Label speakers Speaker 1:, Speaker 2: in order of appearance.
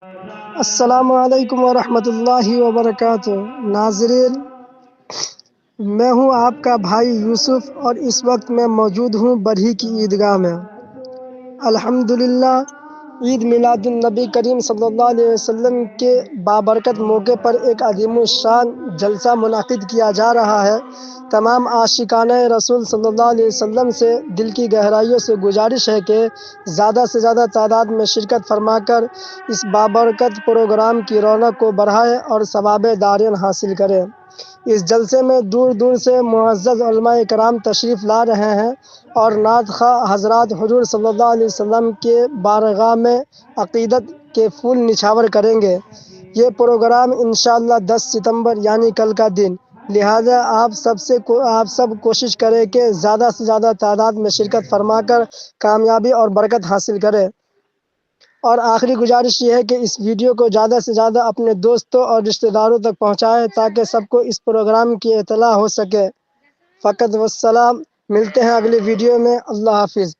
Speaker 1: السلام علیکم ورحمۃ اللہ وبرکاتہ۔ ناظرین، میں ہوں آپ کا بھائی یوسف اور اس وقت میں موجود ہوں برھی کی عیدگاہ میں۔ الحمدللہ، عید میلاد النبی کریم صلی اللہ علیہ وسلم کے بابرکت موقع پر ایک عظیم الشان جلسہ منعقد کیا جا رہا ہے۔ تمام عاشقان رسول صلی اللہ علیہ وسلم سے دل کی گہرائیوں سے گزارش ہے کہ زیادہ سے زیادہ تعداد میں شرکت فرما کر اس بابرکت پروگرام کی رونق کو بڑھائے اور ثواب دارین حاصل کرے۔ اس جلسے میں دور دور سے معزز علماء کرام تشریف لا رہے ہیں اور نعت خواہ حضرات حضور صلی اللہ علیہ وسلم کے بارگاہ میں عقیدت کے پھول نچھاور کریں گے۔ یہ پروگرام انشاءاللہ 10 ستمبر یعنی کل کا دن، لہذا آپ سب کوشش کریں کہ زیادہ سے زیادہ تعداد میں شرکت فرما کر کامیابی اور برکت حاصل کریں۔ اور آخری گزارش یہ ہے کہ اس ویڈیو کو زیادہ سے زیادہ اپنے دوستوں اور رشتہ داروں تک پہنچائیں تاکہ سب کو اس پروگرام کی اطلاع ہو سکے۔ فقط والسلام، ملتے ہیں اگلی ویڈیو میں۔ اللہ حافظ۔